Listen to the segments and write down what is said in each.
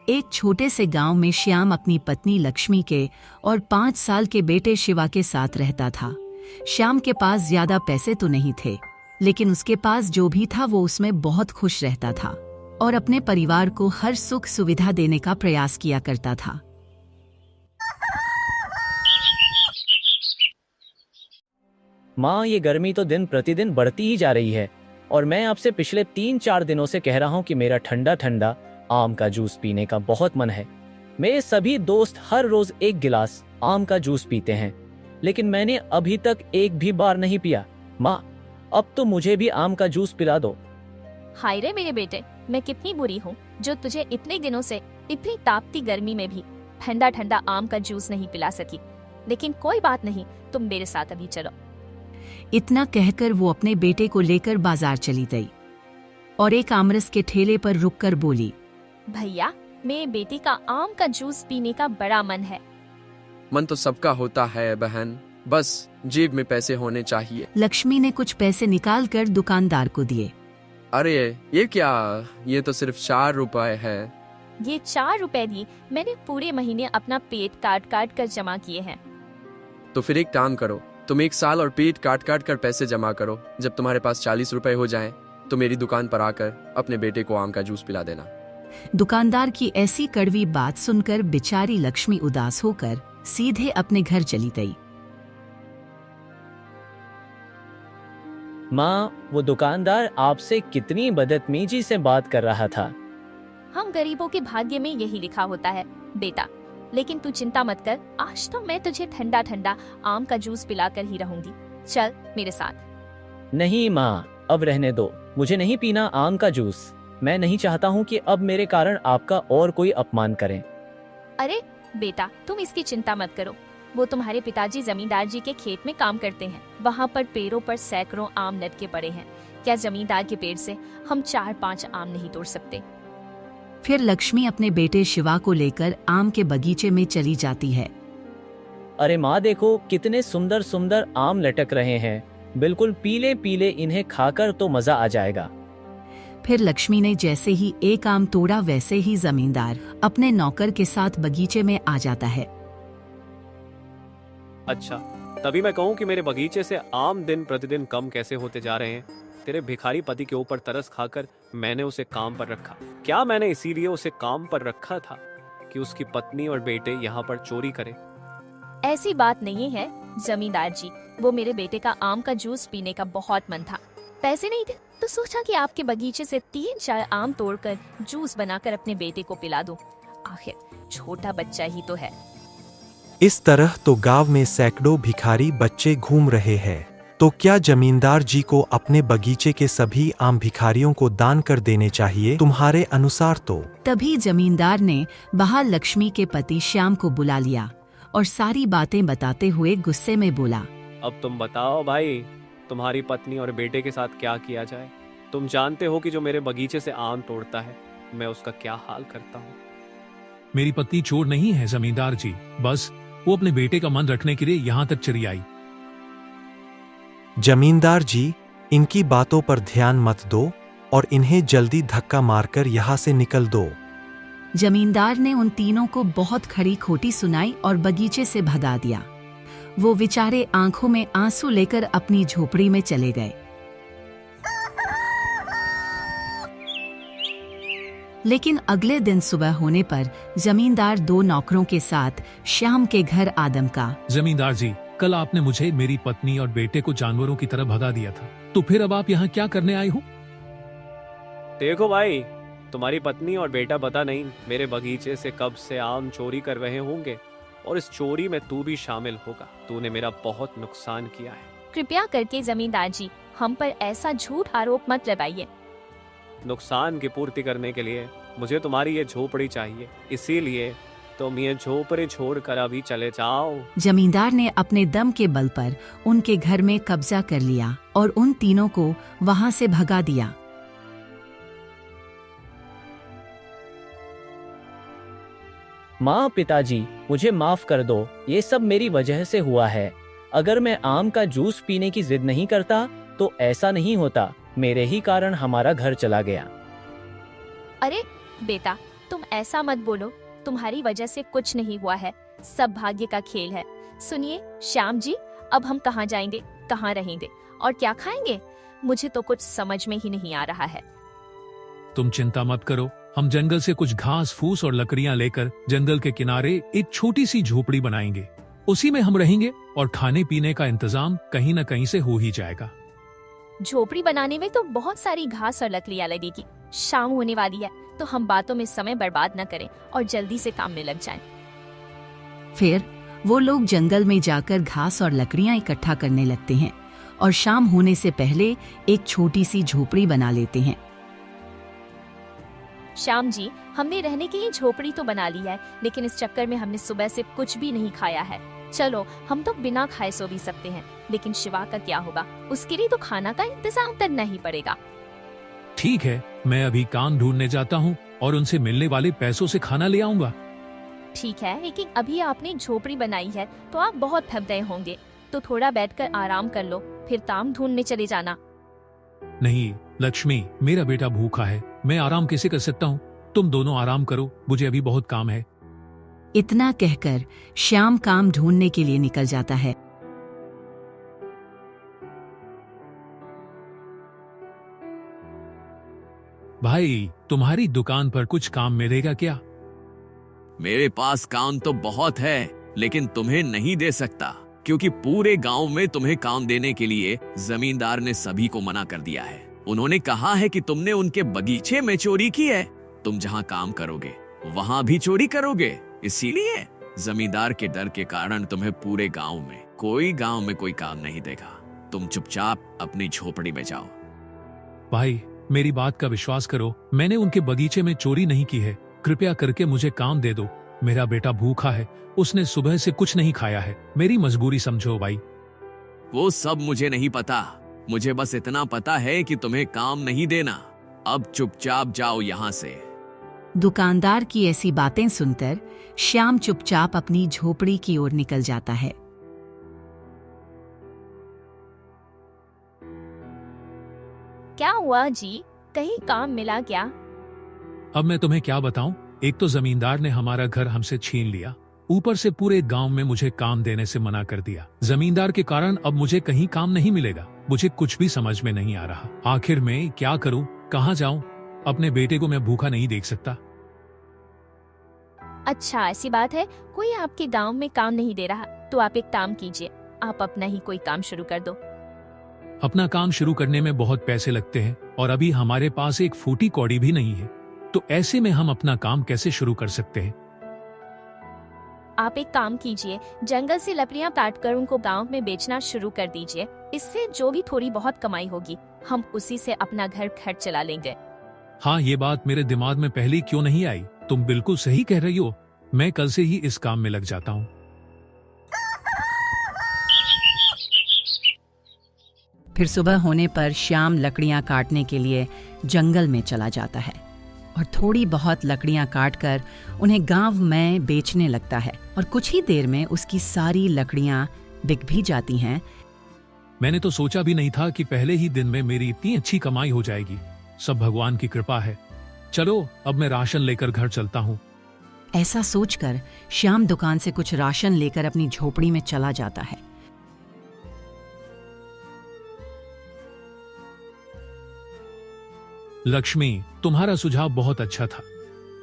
एक छोटे से गांव में श्याम अपनी पत्नी लक्ष्मी के और 5 साल के बेटे शिवा के साथ रहता था। श्याम के पास ज्यादा पैसे तो नहीं थे, लेकिन उसके पास जो भी था वो उसमें बहुत खुश रहता था और अपने परिवार को हर सुख सुविधा देने का प्रयास किया करता था। माँ, ये गर्मी तो दिन प्रतिदिन बढ़ती ही जा रही है और मैं आपसे पिछले 3-4 दिनों से कह रहा हूँ कि मेरा ठंडा ठंडा आम का जूस पीने का बहुत मन है। मेरे सभी दोस्त हर रोज 1 गिलास आम का जूस पीते हैं, लेकिन मैंने अभी तक एक भी बार नहीं पिया। माँ, अब तो मुझे भी आम का जूस पिला दो। हाय रे मेरे बेटे, मैं कितनी बुरी हूँ जो तुझे इतने दिनों से इतनी तापती गर्मी में भी ठंडा ठंडा आम का जूस नहीं पिला सकी। लेकिन कोई बात नहीं, तुम मेरे साथ अभी चलो। इतना कहकर वो अपने बेटे को लेकर बाजार चली गई और एक आमरस के ठेले पर रुककर बोली, भैया, मेरे बेटी का आम का जूस पीने का बड़ा मन है। मन तो सबका होता है बहन, बस जेब में पैसे होने चाहिए। लक्ष्मी ने कुछ पैसे निकाल कर दुकानदार को दिए। अरे ये क्या, ये तो सिर्फ 4 रुपए है। ये 4 रुपए दिए मैंने पूरे महीने अपना पेट काट काट कर जमा किए हैं। तो फिर एक काम करो, तुम 1 साल और पेट काट काट कर पैसे जमा करो। जब तुम्हारे पास 40 रुपए हो जाएं, तो मेरी दुकान पर आकर अपने बेटे को आम का जूस पिला देना। दुकानदार की ऐसी कड़वी बात सुनकर बेचारी लक्ष्मी उदास होकर सीधे अपने घर चली गई। माँ, वो दुकानदार आपसे कितनी बदतमीजी से बात कर रहा था। हम गरीबों के भाग्य में यही लिखा होता है बेटा, लेकिन तू चिंता मत कर, आज तो मैं तुझे ठंडा ठंडा आम का जूस पिलाकर ही रहूंगी। चल मेरे साथ। नहीं माँ, अब रहने दो, मुझे नहीं पीना आम का जूस। मैं नहीं चाहता हूँ कि अब मेरे कारण आपका और कोई अपमान करें। अरे बेटा, तुम इसकी चिंता मत करो। वो तुम्हारे पिताजी जमींदार जी के खेत में काम करते हैं। वहाँ पर पेड़ों पर सैकड़ों आम लटके पड़े हैं। क्या जमींदार के पेड़ से हम 4-5 आम नहीं तोड़ सकते? फिर लक्ष्मी अपने बेटे शिवा को लेकर आम के बगीचे में चली जाती है। अरे माँ, देखो कितने सुंदर सुंदर आम लटक रहे हैं, बिल्कुल पीले पीले। इन्हें खाकर तो मजा आ जाएगा। फिर लक्ष्मी ने जैसे ही एक आम तोड़ा, वैसे ही जमींदार अपने नौकर के साथ बगीचे में आ जाता है। अच्छा, तभी मैं कहूँ कि मेरे बगीचे से आम दिन प्रतिदिन कम कैसे होते जा रहे हैं। तेरे भिखारी पति के ऊपर तरस खाकर मैंने उसे काम पर रखा। क्या मैंने इसीलिए उसे काम पर रखा था कि उसकी पत्नी और बेटे यहाँ पर चोरी करें? ऐसी बात नहीं है जमींदार जी, वो मेरे बेटे का आम का जूस पीने का बहुत मन था। पैसे नहीं थे तो सोचा कि आपके बगीचे से 3-4 आम तोड़कर जूस बनाकर अपने बेटे को पिला दूं। आखिर छोटा बच्चा ही तो है। इस तरह तो गांव में सैकड़ों भिखारी बच्चे घूम रहे हैं। तो क्या जमींदार जी को अपने बगीचे के सभी आम भिखारियों को दान कर देने चाहिए तुम्हारे अनुसार? तो तभी जमींदार ने बाहर लक्ष्मी के पति श्याम को बुला लिया और सारी बातें बताते हुए गुस्से में बोला, अब तुम बताओ भाई, तुम्हारी पत्नी और बेटे के साथ क्या किया जाए? तुम जानते हो कि जो मेरे बगीचे से आम तोड़ता है, मैं उसका क्या हाल करता हूँ। मेरी पत्नी चोर नहीं है जमींदार जी, बस वो अपने बेटे का मन रखने के लिए यहाँ तक चली आई। जमींदार जी, इनकी बातों पर ध्यान मत दो और इन्हें जल्दी धक्का मारकर यहाँ से निकल दो। जमींदार ने उन तीनों को बहुत खरी खोटी सुनाई और बगीचे से भगा दिया। वो बेचारे आंखों में आंसू लेकर अपनी झोपड़ी में चले गए। लेकिन अगले दिन सुबह होने पर जमींदार 2 नौकरों के साथ श्याम के घर आदम का। जमींदार जी, कल आपने मुझे, मेरी पत्नी और बेटे को जानवरों की तरह भगा दिया था, तो फिर अब आप यहाँ क्या करने आए हो? देखो भाई, तुम्हारी पत्नी और बेटा पता नहीं मेरे बगीचे से कब से आम चोरी कर रहे होंगे और इस चोरी में तू भी शामिल होगा। तूने मेरा बहुत नुकसान किया है। कृपया करके जमींदार जी, हम पर ऐसा झूठ आरोप मत लगाइए। नुकसान की पूर्ति करने के लिए मुझे तुम्हारी ये झोपड़ी चाहिए, इसीलिए तुम ये झोपड़ी छोड़कर अभी चले जाओ। जमींदार ने अपने दम के बल पर उनके घर में कब्जा कर लिया और उन तीनों को वहां से भगा दिया। माँ, पिताजी, मुझे माफ कर दो, ये सब मेरी वजह से हुआ है। अगर मैं आम का जूस पीने की जिद नहीं करता तो ऐसा नहीं होता। मेरे ही कारण हमारा घर चला गया। अरे बेटा, तुम ऐसा मत बोलो, तुम्हारी वजह से कुछ नहीं हुआ है, सब भाग्य का खेल है। सुनिए श्याम जी, अब हम कहाँ जाएंगे, कहाँ रहेंगे और क्या खाएंगे? मुझे तो कुछ समझ में ही नहीं आ रहा है। तुम चिंता मत करो, हम जंगल से कुछ घास फूस और लकड़ियां लेकर जंगल के किनारे एक छोटी सी झोपड़ी बनाएंगे। उसी में हम रहेंगे और खाने पीने का इंतजाम कहीं न कहीं से हो ही जाएगा। झोपड़ी बनाने में तो बहुत सारी घास और लकड़ियां लगेगी। शाम होने वाली है, तो हम बातों में समय बर्बाद न करें और जल्दी से काम में लग जाएं। फिर वो लोग जंगल में जाकर घास और लकड़ियां इकट्ठा करने लगते हैं और शाम होने से पहले एक छोटी सी झोपड़ी बना लेते हैं। श्याम जी, हमने रहने के लिए झोपड़ी तो बना ली है, लेकिन इस चक्कर में हमने सुबह से कुछ भी नहीं खाया है। चलो, हम तो बिना खाए सो भी सकते हैं, लेकिन शिवा का क्या होगा? उसके लिए तो खाना का इंतजाम करना ही पड़ेगा। ठीक है, मैं अभी काम ढूंढने जाता हूँ और उनसे मिलने वाले पैसों से खाना ले आऊंगा। ठीक है, लेकिन अभी आपने झोपड़ी बनाई है तो आप बहुत थक गए होंगे, तो थोड़ा बैठकर आराम कर लो, फिर काम ढूंढने चले जाना। नहीं लक्ष्मी, मेरा बेटा भूखा है, मैं आराम कैसे कर सकता हूँ? तुम दोनों आराम करो, मुझे अभी बहुत काम है। इतना कहकर श्याम काम ढूंढने के लिए निकल जाता है। भाई, तुम्हारी दुकान पर कुछ काम मिलेगा क्या? मेरे पास काम तो बहुत है, लेकिन तुम्हें नहीं दे सकता, क्योंकि पूरे गांव में तुम्हें काम देने के लिए जमींदार ने सभी को मना कर दिया है। उन्होंने कहा है कि तुमने उनके बगीचे में चोरी की है। तुम जहां काम करोगे वहां भी चोरी करोगे, इसीलिए जमींदार के डर के कारण तुम्हें पूरे गांव में कोई काम नहीं देगा। तुम चुपचाप अपनी झोपड़ी में जाओ। भाई, मेरी बात का विश्वास करो, मैंने उनके बगीचे में चोरी नहीं की है। कृपया करके मुझे काम दे दो। मेरा बेटा भूखा है, उसने सुबह से कुछ नहीं खाया है। मेरी मजबूरी समझो भाई। वो सब मुझे नहीं पता, मुझे बस इतना पता है कि तुम्हें काम नहीं देना। अब चुपचाप जाओ यहाँ से। दुकानदार की ऐसी बातें सुनकर श्याम चुपचाप अपनी झोपड़ी की ओर निकल जाता है। क्या हुआ जी, कहीं काम मिला क्या? अब मैं तुम्हें क्या बताऊं? एक तो जमींदार ने हमारा घर हमसे छीन लिया, ऊपर से पूरे गांव में मुझे काम देने से मना कर दिया। जमींदार के कारण अब मुझे कहीं काम नहीं मिलेगा। मुझे कुछ भी समझ में नहीं आ रहा। आखिर मैं क्या करूं, कहां जाऊं? अपने बेटे को मैं भूखा नहीं देख सकता। अच्छा, ऐसी बात है, कोई आपके गांव में काम नहीं दे रहा, तो आप एक काम कीजिए, आप अपना ही कोई काम शुरू कर दो। अपना काम शुरू करने में बहुत पैसे लगते हैं और अभी हमारे पास एक फूटी कौड़ी भी नहीं है, तो ऐसे में हम अपना काम कैसे शुरू कर सकते हैं? आप एक काम कीजिए, जंगल से लकड़ियां काटकर उनको गांव में बेचना शुरू कर दीजिए। इससे जो भी थोड़ी बहुत कमाई होगी, हम उसी से अपना घर खर्च चला लेंगे। हाँ, ये बात मेरे दिमाग में पहले क्यों नहीं आई? तुम बिल्कुल सही कह रही हो। मैं कल से ही इस काम में लग जाता हूँ। फिर सुबह होने पर श्याम लकड़ियां काटने के लिए जंगल में चला जाता है और थोड़ी बहुत लकड़ियां काटकर उन्हें गांव में बेचने लगता है और कुछ ही देर में उसकी सारी लकड़ियां बिक भी जाती हैं। मैंने तो सोचा भी नहीं था कि पहले ही दिन में मेरी इतनी अच्छी कमाई हो जाएगी। सब भगवान की कृपा है। चलो, अब मैं राशन लेकर घर चलता हूँ। ऐसा सोचकर श्याम दुकान से कुछ राशन लेकर अपनी झोपड़ी में चला जाता है। लक्ष्मी, तुम्हारा सुझाव बहुत अच्छा था।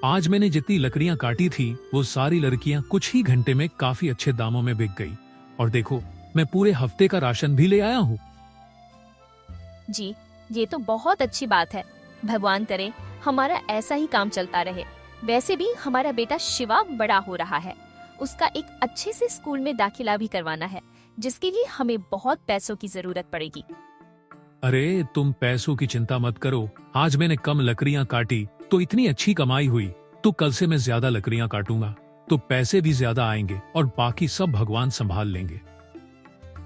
आज मैंने जितनी लकड़ियां काटी थी, वो सारी लड़कियां कुछ ही घंटे में काफी अच्छे दामों में बिक गई। और देखो, मैं पूरे हफ्ते का राशन भी ले आया हूँ। जी, ये तो बहुत अच्छी बात है। भगवान करे हमारा ऐसा ही काम चलता रहे। वैसे भी हमारा बेटा शिवा बड़ा हो रहा है, उसका एक अच्छे से स्कूल में दाखिला भी करवाना है, जिसके लिए हमें बहुत पैसों की जरूरत पड़ेगी। अरे, तुम पैसों की चिंता मत करो। आज मैंने कम लकड़ियां काटी तो इतनी अच्छी कमाई हुई, तो कल से मैं ज्यादा लकड़ियां काटूंगा तो पैसे भी ज्यादा आएंगे और बाकी सब भगवान संभाल लेंगे।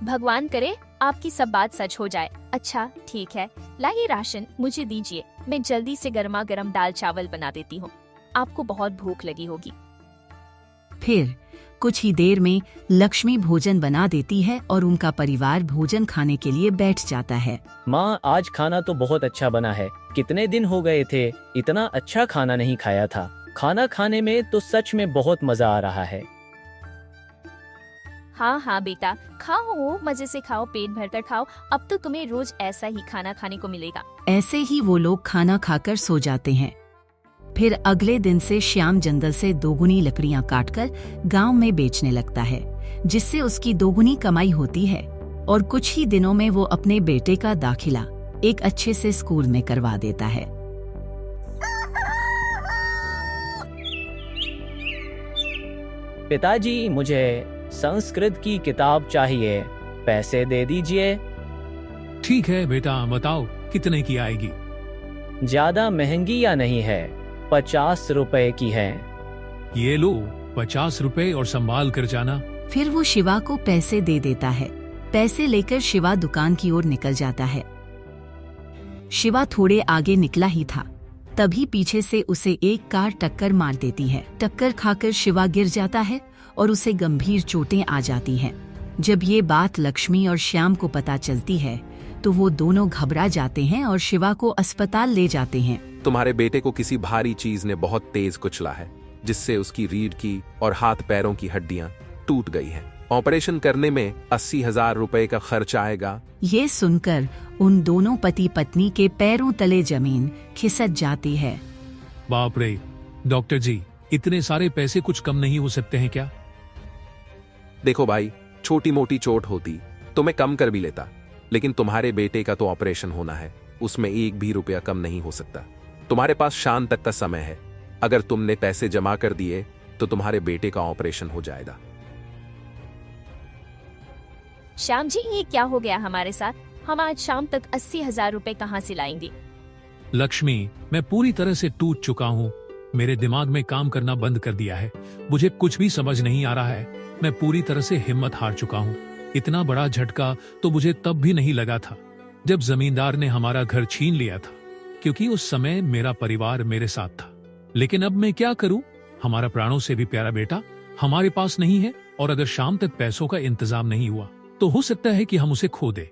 भगवान करे आपकी सब बात सच हो जाए। अच्छा ठीक है, लाइए राशन मुझे दीजिए, मैं जल्दी से गर्मा गर्म दाल चावल बना देती हूँ। आपको बहुत भूख लगी होगी। फिर कुछ ही देर में लक्ष्मी भोजन बना देती है और उनका परिवार भोजन खाने के लिए बैठ जाता है। माँ, आज खाना तो बहुत अच्छा बना है। कितने दिन हो गए थे इतना अच्छा खाना नहीं खाया था। खाना खाने में तो सच में बहुत मजा आ रहा है। हाँ हाँ बेटा, खाओ, मजे से खाओ, पेट भरकर खाओ। अब तो तुम्हें रोज ऐसा ही खाना खाने को मिलेगा। ऐसे ही वो लोग खाना खाकर सो जाते हैं। फिर अगले दिन से श्याम जंगल से दोगुनी लकड़ियां काटकर गांव में बेचने लगता है, जिससे उसकी दोगुनी कमाई होती है और कुछ ही दिनों में वो अपने बेटे का दाखिला एक अच्छे से स्कूल में करवा देता है। पिताजी, मुझे संस्कृत की किताब चाहिए, पैसे दे दीजिए। ठीक है बेटा, बताओ कितने की आएगी? ज्यादा महंगी या नहीं है? 50 रुपए की है। ये लो 50 रुपए और संभाल कर जाना। फिर वो शिवा को पैसे दे देता है। पैसे लेकर शिवा दुकान की ओर निकल जाता है। शिवा थोड़े आगे निकला ही था, तभी पीछे से उसे एक कार टक्कर मार देती है। टक्कर खाकर शिवा गिर जाता है और उसे गंभीर चोटें आ जाती हैं। जब ये बात लक्ष्मी और श्याम को पता चलती है तो वो दोनों घबरा जाते हैं और शिवा को अस्पताल ले जाते हैं। तुम्हारे बेटे को किसी भारी चीज ने बहुत तेज कुचला है, जिससे उसकी रीढ़ की और हाथ पैरों की हड्डियां टूट गई हैं। ऑपरेशन करने में 80,000 रुपए का खर्च आएगा। ये सुनकर उन दोनों पति पत्नी के पैरों तले जमीन खिसक जाती है। बाप रे, डॉक्टर जी, इतने सारे पैसे कुछ कम नहीं हो सकते हैं क्या? देखो भाई, छोटी मोटी चोट होती तो मैं कम कर भी लेता, लेकिन तुम्हारे बेटे का तो ऑपरेशन होना है, उसमें एक भी रुपया कम नहीं हो सकता। तुम्हारे पास शाम तक का समय है। अगर तुमने पैसे जमा कर दिए तो तुम्हारे बेटे का ऑपरेशन हो जाएगा। श्याम जी, ये क्या हो गया हमारे साथ? हम आज शाम तक 80,000 रुपए कहाँ से लाएंगे? लक्ष्मी, मैं पूरी तरह से टूट चुका हूँ। मेरे दिमाग में काम करना बंद कर दिया है। मुझे कुछ भी समझ नहीं आ रहा है। मैं पूरी तरह से हिम्मत हार चुका हूँ। इतना बड़ा झटका तो मुझे तब भी नहीं लगा था जब जमींदार ने हमारा घर छीन लिया था, क्योंकि उस समय मेरा परिवार मेरे साथ था। लेकिन अब मैं क्या करूं? हमारा प्राणों से भी प्यारा बेटा हमारे पास नहीं है, और अगर शाम तक पैसों का इंतजाम नहीं हुआ तो हो सकता है कि हम उसे खो दे।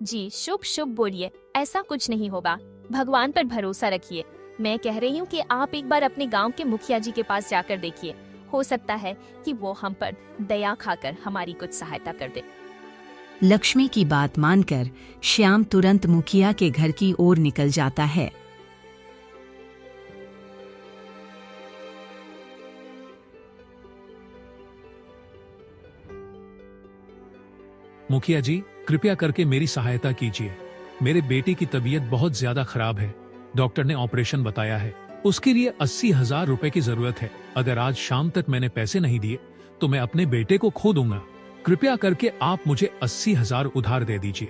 जी, शुभ शुभ बोलिए, ऐसा कुछ नहीं होगा। भगवान पर भरोसा रखिए। मैं कह रही हूँ कि आप एक बार अपने गांव के मुखिया जी के पास जाकर देखिए। हो सकता है कि वो हम पर दया खाकर हमारी कुछ सहायता कर दे। लक्ष्मी की बात मानकर श्याम तुरंत मुखिया के घर की ओर निकल जाता है। मुखिया जी, कृपया करके मेरी सहायता कीजिए। मेरे बेटे की तबीयत बहुत ज्यादा खराब है। डॉक्टर ने ऑपरेशन बताया है। उसके लिए 80,000 रुपए की जरूरत है। अगर आज शाम तक मैंने पैसे नहीं दिए तो मैं अपने बेटे को खो दूंगा। कृपया करके आप मुझे 80,000 उधार दे दीजिए।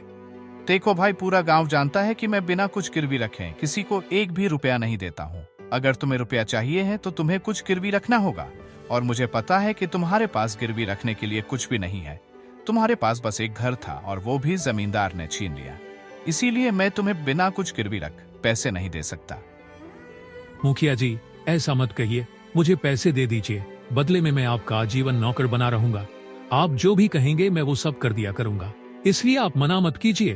देखो भाई, पूरा गांव जानता है कि मैं बिना कुछ गिरवी रखे किसी को एक भी रुपया नहीं देता हूँ। अगर तुम्हें रुपया चाहिए है तो तुम्हें कुछ गिरवी रखना होगा, और मुझे पता है कि तुम्हारे पास गिरवी रखने के लिए कुछ भी नहीं है। तुम्हारे पास बस एक घर था और वो भी जमींदार ने छीन लिया। इसीलिए मैं तुम्हें बिना कुछ गिरवी रख पैसे नहीं दे सकता। मुखिया जी, ऐसा मत कहिए। मुझे पैसे दे दीजिए। बदले में मैं आपका आजीवन नौकर बना रहूंगा। आप जो भी कहेंगे मैं वो सब कर दिया करूंगा, इसलिए आप मना मत कीजिए।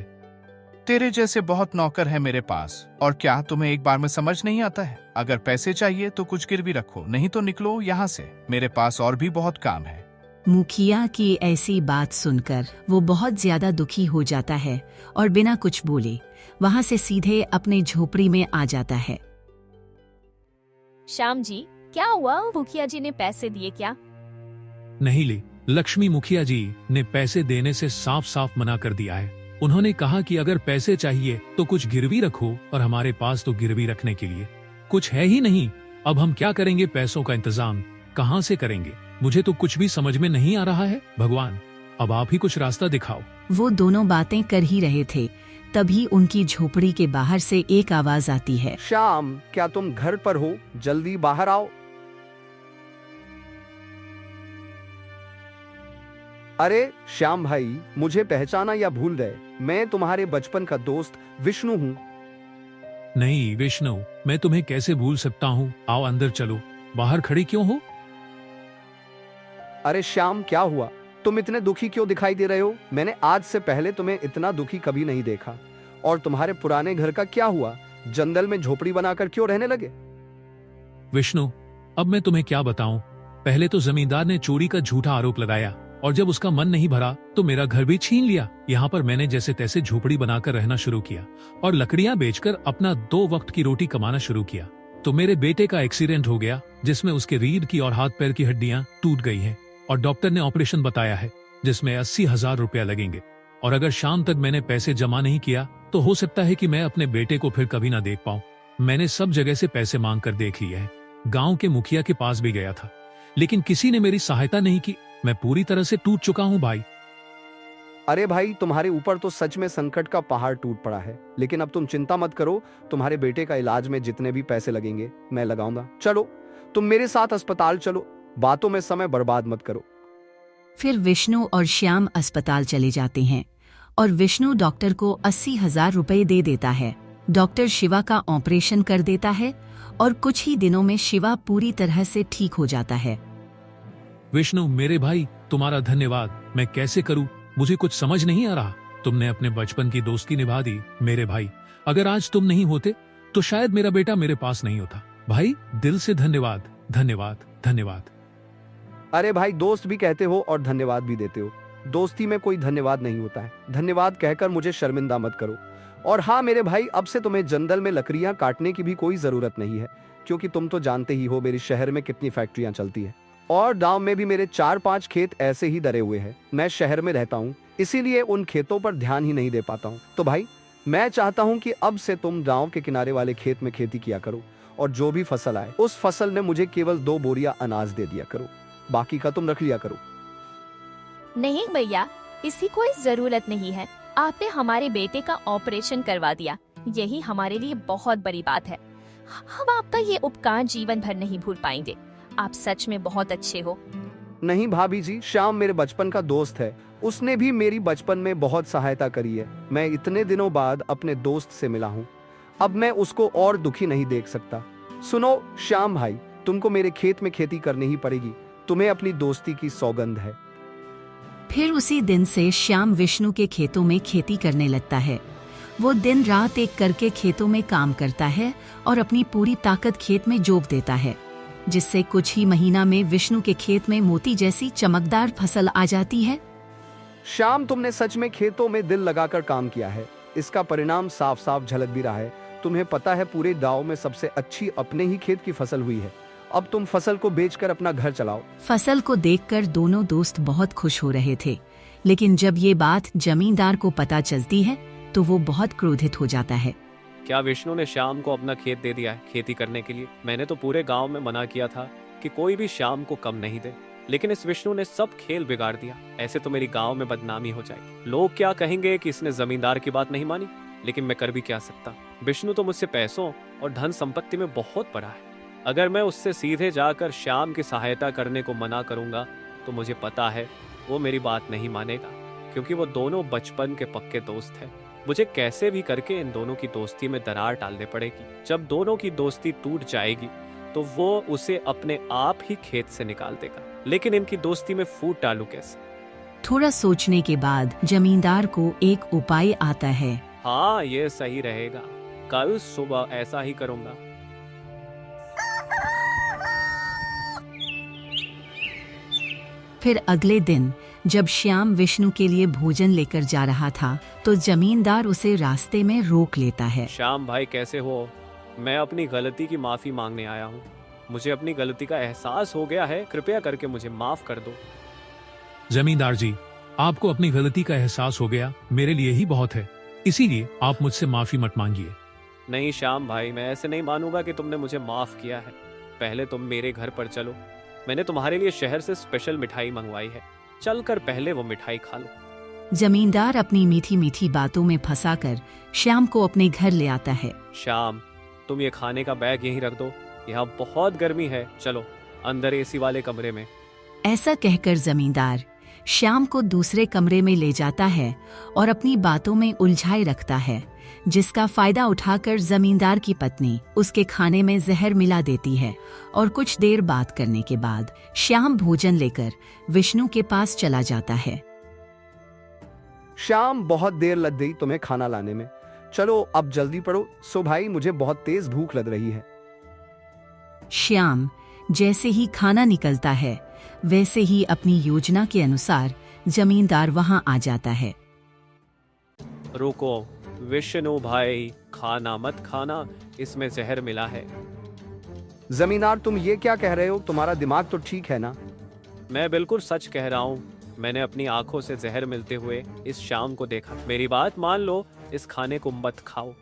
तेरे जैसे बहुत नौकर है मेरे पास, और क्या तुम्हें एक बार में समझ नहीं आता है? अगर पैसे चाहिए तो कुछ गिरवी रखो, नहीं तो निकलो यहाँ से। मेरे पास और भी बहुत काम है। मुखिया की ऐसी बात सुनकर वो बहुत ज्यादा दुखी हो जाता है और बिना कुछ बोले वहाँ से सीधे अपने झोपड़ी में आ जाता है। श्याम जी, क्या हुआ? मुखिया जी ने पैसे दिए क्या? नहीं ली। लक्ष्मी मुखिया जी ने पैसे देने से साफ साफ मना कर दिया है। उन्होंने कहा कि अगर पैसे चाहिए तो कुछ गिरवी रखो, और हमारे पास तो गिरवी रखने के लिए कुछ है ही नहीं। अब हम क्या करेंगे? पैसों का इंतजाम कहाँ से करेंगे? मुझे तो कुछ भी समझ में नहीं आ रहा है। भगवान, अब आप ही कुछ रास्ता दिखाओ। वो दोनों बातें कर ही रहे थे, तभी उनकी झोपड़ी के बाहर से एक आवाज आती है। श्याम, क्या तुम घर पर हो? जल्दी बाहर आओ। अरे श्याम भाई, मुझे पहचाना या भूल गए? मैं तुम्हारे बचपन का दोस्त विष्णु हूँ। नहीं विष्णु, मैं तुम्हें कैसे भूल सकता हूँ। आओ अंदर चलो। बाहर खड़ी क्यों हो? अरे श्याम, क्या हुआ? तुम इतने दुखी क्यों दिखाई दे रहे हो? मैंने आज से पहले तुम्हें इतना दुखी कभी नहीं देखा। और तुम्हारे पुराने घर का क्या हुआ? जंगल में झोपड़ी बनाकर क्यों रहने लगे? विष्णु, अब मैं तुम्हें क्या बताऊं। पहले तो जमींदार ने चोरी का झूठा आरोप लगाया और जब उसका मन नहीं भरा तो मेरा घर भी छीन लिया। यहाँ पर मैंने जैसे तैसे झोपड़ी बनाकर रहना शुरू किया और लकड़ियां बेचकर अपना 2 वक्त की रोटी कमाना शुरू किया। तो मेरे बेटे का एक्सीडेंट हो गया जिसमें उसके रीढ़ की और हाथ पैर की हड्डियां टूट गई हैं और डॉक्टर ने ऑपरेशन बताया है जिसमें 80,000 रुपया लगेंगे। और अगर शाम तक मैंने पैसे जमा नहीं किया तो हो सकता है कि मैं अपने बेटे को फिर कभी ना देख पाऊं। मैंने सब जगह से पैसे मांग कर देख लिया है, गांव के मुखिया के पास भी गया था, लेकिन किसी ने मेरी सहायता नहीं की। मैं पूरी तरह से टूट चुका हूं भाई। अरे भाई, तुम्हारे ऊपर तो सच में संकट का पहाड़ टूट पड़ा है, लेकिन अब तुम चिंता मत करो। तुम्हारे बेटे का इलाज में जितने भी पैसे लगेंगे मैं लगाऊंगा। चलो तुम मेरे साथ अस्पताल चलो, बातों में समय बर्बाद मत करो। फिर विष्णु और श्याम अस्पताल चले जाते हैं और विष्णु डॉक्टर को 80,000 रुपए दे देता है। डॉक्टर शिवा का ऑपरेशन कर देता है और कुछ ही दिनों में शिवा पूरी तरह से ठीक हो जाता है। विष्णु मेरे भाई, तुम्हारा धन्यवाद। मैं कैसे करूं, मुझे कुछ समझ नहीं आ रहा। तुमने अपने बचपन की दोस्ती निभा दी मेरे भाई। अगर आज तुम नहीं होते तो शायद मेरा बेटा मेरे पास नहीं होता। भाई दिल से धन्यवाद, धन्यवाद, धन्यवाद। अरे भाई, दोस्त भी कहते हो और धन्यवाद भी देते हो। दोस्ती में कोई धन्यवाद नहीं होता है। धन्यवाद कहकर मुझे शर्मिंदा मत करो। और हाँ मेरे भाई, अब से तुम्हें जंगल में लकड़ियां काटने की भी कोई जरूरत नहीं है, क्योंकि तुम तो जानते ही हो मेरे शहर में कितनी फैक्ट्रियां चलती है और गांव में भी मेरे 4-5 खेत ऐसे ही धरे हुए हैं। मैं शहर में रहता हूँ, इसीलिए उन खेतों पर ध्यान ही नहीं दे पाता हूँ। तो भाई मैं चाहता हूँ कि अब से तुम गांव के किनारे वाले खेत में खेती किया करो और जो भी फसल आए उस फसल ने मुझे केवल 2 बोरियां अनाज दे दिया करो, बाकी का तुम रख लिया करो। नहीं भैया, इसकी कोई जरूरत नहीं है। आपने हमारे बेटे का ऑपरेशन करवा दिया, यही हमारे लिए बहुत बड़ी बात है। हम आपका ये उपकार जीवन भर नहीं भूल पाएंगे। आप सच में बहुत अच्छे हो। नहीं भाभी जी, श्याम मेरे बचपन का दोस्त है। उसने भी मेरी बचपन में बहुत सहायता करी है। मैं इतने दिनों बाद अपने दोस्त से मिला हूँ, अब मैं उसको और दुखी नहीं देख सकता। सुनो श्याम भाई, तुमको मेरे खेत में खेती करनी ही पड़ेगी। तुम्हें अपनी दोस्ती की सौगंध है। फिर उसी दिन से श्याम विष्णु के खेतों में खेती करने लगता है। वो दिन रात एक करके खेतों में काम करता है और अपनी पूरी ताकत खेत में जोप देता है, जिससे कुछ ही महीना में विष्णु के खेत में मोती जैसी चमकदार फसल आ जाती है। श्याम, तुमने सच में खेतों में दिल लगाकर काम किया है। इसका परिणाम साफ साफ झलक भी रहा है। तुम्हें पता है पूरे गांव में सबसे अच्छी अपने ही खेत की फसल हुई है। अब तुम फसल को बेचकर अपना घर चलाओ। फसल को देखकर दोनों दोस्त बहुत खुश हो रहे थे, लेकिन जब ये बात जमींदार को पता चलती है तो वो बहुत क्रोधित हो जाता है। क्या विष्णु ने श्याम को अपना खेत दे दिया है खेती करने के लिए? मैंने तो पूरे गांव में मना किया था कि कोई भी श्याम को कम नहीं दे, लेकिन इस विष्णु ने सब खेल बिगाड़ दिया। ऐसे तो मेरी गांव में बदनामी हो जाएगी। लोग क्या कहेंगे कि इसने जमींदार की बात नहीं मानी, लेकिन मैं कर भी क्या सकता। विष्णु तो मुझसे पैसों और धन संपत्ति में बहुत बड़ा है। अगर मैं उससे सीधे जाकर श्याम की सहायता करने को मना करूंगा तो मुझे पता है वो मेरी बात नहीं मानेगा, क्योंकि वो दोनों बचपन के पक्के दोस्त हैं। मुझे कैसे भी करके इन दोनों की दोस्ती में दरार डालने पड़ेगी। जब दोनों की दोस्ती टूट जाएगी तो वो उसे अपने आप ही खेत से निकाल देगा, लेकिन इनकी दोस्ती में फूट डालूं कैसे? थोड़ा सोचने के बाद जमींदार को एक उपाय आता है। हाँ, ये सही रहेगा। कल सुबह ऐसा ही करूंगा। फिर अगले दिन जब श्याम विष्णु के लिए भोजन लेकर जा रहा था तो जमींदार उसे रास्ते में रोक लेता है। श्याम भाई, कैसे हो? मैं अपनी गलती की माफी मांगने आया हूँ। मुझे अपनी गलती का एहसास हो गया है, कृपया करके मुझे माफ कर दो। जमींदार जी, आपको अपनी गलती का एहसास हो गया, मेरे लिए ही बहुत है। इसीलिए आप मुझसे माफी मत मांगिए। नहीं श्याम भाई, मैं ऐसे नहीं मानूंगा कि तुमने मुझे माफ किया है। पहले तुम मेरे घर पर चलो, मैंने तुम्हारे लिए शहर से स्पेशल मिठाई मंगवाई है। चलकर पहले वो मिठाई खा लो। जमींदार अपनी मीठी मीठी बातों में फंसाकर श्याम को अपने घर ले आता है। श्याम, तुम ये खाने का बैग यहीं रख दो, यहाँ बहुत गर्मी है। चलो अंदर एसी वाले कमरे में। ऐसा कहकर जमींदार श्याम को दूसरे कमरे में ले जाता है और अपनी बातों में उलझाए रखता है, जिसका फायदा उठाकर जमींदार की पत्नी उसके खाने में जहर मिला देती है। और कुछ देर बात करने के बाद श्याम भोजन लेकर विष्णु के पास चला जाता है। श्याम, बहुत देर लग गई तुम्हें खाना लाने में। चलो अब जल्दी पड़ो। सो भाई, मुझे बहुत तेज भूख लग रही है। श्याम जैसे ही खाना निकलता है वैसे ही अपनी योजना के अनुसार जमींदार वहां आ जाता है। रुको विष्णु भाई, खाना मत खाना, इसमें जहर मिला है। जमींदार तुम ये क्या कह रहे हो? तुम्हारा दिमाग तो ठीक है ना? मैं बिल्कुल सच कह रहा हूँ। मैंने अपनी आंखों से जहर मिलते हुए इस शाम को देखा। मेरी बात मान लो, इस खाने को मत खाओ।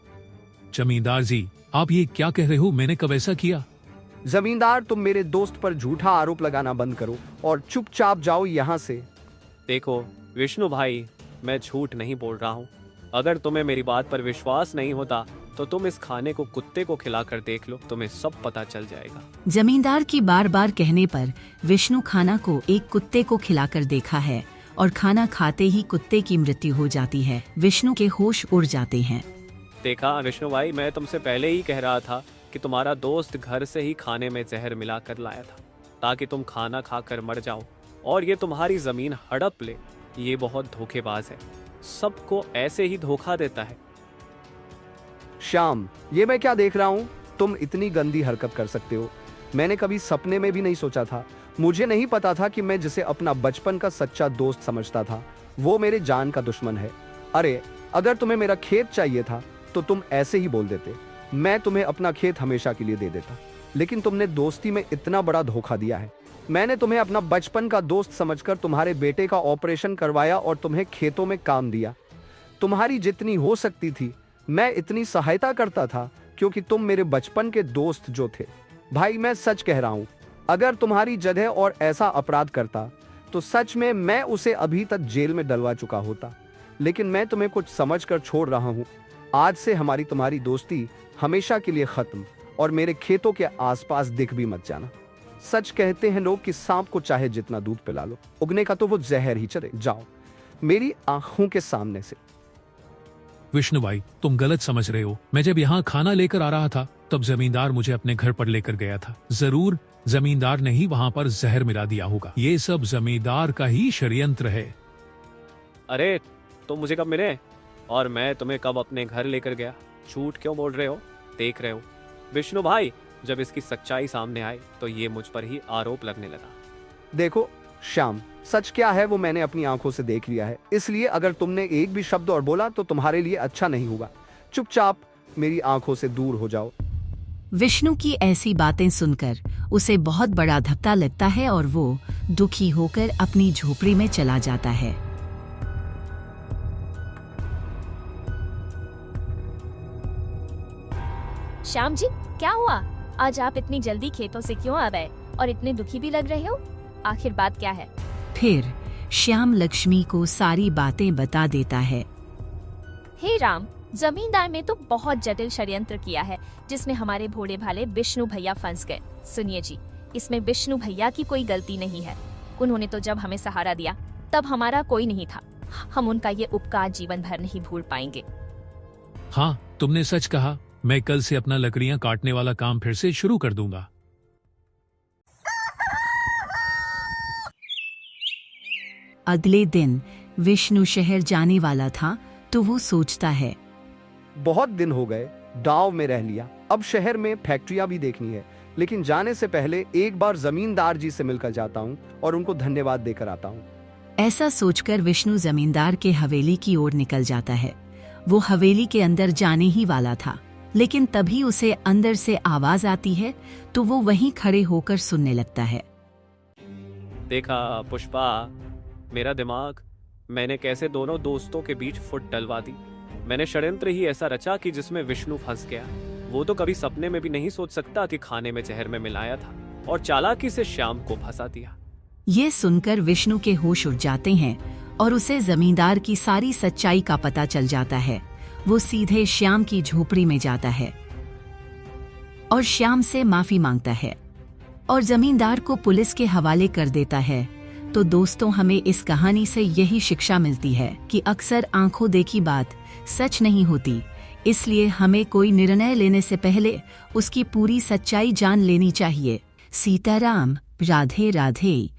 जमींदार जी, आप ये क्या कह रहे हो? मैंने कब ऐसा किया? जमींदार तुम मेरे दोस्त पर झूठा आरोप लगाना बंद करो और चुपचाप जाओ यहाँ से। देखो विष्णु भाई, मैं झूठ नहीं बोल रहा हूँ। अगर तुम्हें मेरी बात पर विश्वास नहीं होता तो तुम इस खाने को कुत्ते को खिलाकर देख लो, तुम्हें सब पता चल जाएगा। जमींदार की बार बार कहने पर विष्णु खाना को एक कुत्ते को खिलाकर देखा है और खाना खाते ही कुत्ते की मृत्यु हो जाती है। विष्णु के होश उड़ जाते हैं। देखा विष्णु भाई, मैं तुमसे पहले ही कह रहा था कि तुम्हारा दोस्त घर से ही खाने में जहर मिला कर लाया था ताकि तुम खाना खाकर मर जाओ और ये तुम्हारी जमीन हड़प ले। ये बहुत धोखेबाज है, सबको ऐसे ही धोखा देता है। श्याम, ये मैं क्या देख रहा हूँ? तुम इतनी गंदी हरकत कर सकते हो, मैंने कभी सपने में भी नहीं सोचा था। मुझे नहीं पता था कि मैं जिसे अपना बचपन का सच्चा दोस्त समझता था वो मेरे जान का दुश्मन है। अरे अगर तुम्हें मेरा खेत चाहिए था तो तुम ऐसे ही बोल देते, मैं तुम्हें अपना खेत हमेशा के लिए दे देता। लेकिन तुमने दोस्ती में इतना बड़ा धोखा दिया है। मैंने तुम्हें अपना बचपन का दोस्त समझकर तुम्हारे बेटे का ऑपरेशन करवाया और तुम्हें खेतों में काम दिया। तुम्हारी जितनी हो सकती थी मैं इतनी सहायता करता था क्योंकि तुम मेरे बचपन के दोस्त जो थे। भाई मैं सच कह रहा हूँ, अगर तुम्हारी जगह और ऐसा अपराध करता तो सच में मैं उसे अभी तक जेल में डलवा चुका होता। लेकिन मैं तुम्हें कुछ समझकर छोड़ रहा हूँ। आज से हमारी तुम्हारी दोस्ती हमेशा के लिए खत्म और मेरे खेतों के आसपास दिख भी मत जाना। सच कहते हैं लोग कि सांप को चाहे जितना दूध पिला लो, उगने का तो वो जहर ही चले। जाओ मेरी आंखों के सामने से। विष्णु भाई, तुम गलत समझ रहे हो। मैं जब यहाँ खाना लेकर आ रहा था तब जमींदार मुझे अपने घर पर लेकर गया था। जरूर जमींदार ने ही वहाँ पर जहर मिला दिया होगा। ये सब जमींदार का ही षड्यंत्र है। अरे तुम मुझे कब मिले और मैं तुम्हें कब अपने घर लेकर गया? झूठ क्यों बोल रहे हो? देख रहे हो विष्णु भाई, जब इसकी सच्चाई सामने आई तो ये मुझ पर ही आरोप लगने लगा। देखो श्याम, सच क्या है वो मैंने अपनी आंखों से देख लिया है, इसलिए अगर तुमने एक भी शब्द और बोला तो तुम्हारे लिए अच्छा नहीं होगा। चुपचाप मेरी आंखों से दूर हो जाओ। विष्णु की ऐसी बातें सुनकर उसे बहुत बड़ा धक्का लगता है और वो दुखी होकर अपनी झोपड़ी में चला जाता है। श्याम जी, क्या हुआ? आज आप इतनी जल्दी खेतों से क्यों आ गए और इतने दुखी भी लग रहे हो? आखिर बात क्या है? फिर श्याम लक्ष्मी को सारी बातें बता देता है। हे राम, जमींदार ने तो बहुत जटिल षड्यंत्र किया है जिसमें हमारे भोले भाले विष्णु भैया फंस गए। सुनिए जी, इसमें विष्णु भैया की कोई गलती नहीं है। उन्होंने तो जब हमें सहारा दिया तब हमारा कोई नहीं था। हम उनका ये उपकार जीवन भर नहीं भूल पाएंगे। हाँ, तुमने सच कहा। मैं कल से अपना लकड़ियां काटने वाला काम फिर से शुरू कर दूंगा। अगले दिन विष्णु शहर जाने वाला था तो वो सोचता है, बहुत दिन हो गए गांव में रह लिया, अब शहर में फैक्ट्रियां भी देखनी है। लेकिन जाने से पहले एक बार जमींदार जी से मिलकर जाता हूँ और उनको धन्यवाद देकर आता हूँ। ऐसा सोचकर विष्णु जमींदार के हवेली की ओर निकल जाता है। वो हवेली के अंदर जाने ही वाला था, लेकिन तभी उसे अंदर से आवाज आती है तो वो वहीं खड़े होकर सुनने लगता है। देखा पुष्पा, मेरा दिमाग, मैंने कैसे दोनों दोस्तों के बीच फुट डलवा दी। मैंने षड्यंत्र ही ऐसा रचा कि जिसमें विष्णु फंस गया। वो तो कभी सपने में भी नहीं सोच सकता कि खाने में जहर में मिलाया था और चालाकी से श्याम को फंसा दिया। ये सुनकर विष्णु के होश उड़ जाते हैं और उसे जमींदार की सारी सच्चाई का पता चल जाता है। वो सीधे श्याम की झोपड़ी में जाता है और श्याम से माफी मांगता है और जमींदार को पुलिस के हवाले कर देता है। तो दोस्तों, हमें इस कहानी से यही शिक्षा मिलती है कि अक्सर आंखों देखी बात सच नहीं होती, इसलिए हमें कोई निर्णय लेने से पहले उसकी पूरी सच्चाई जान लेनी चाहिए। सीताराम, राधे राधे।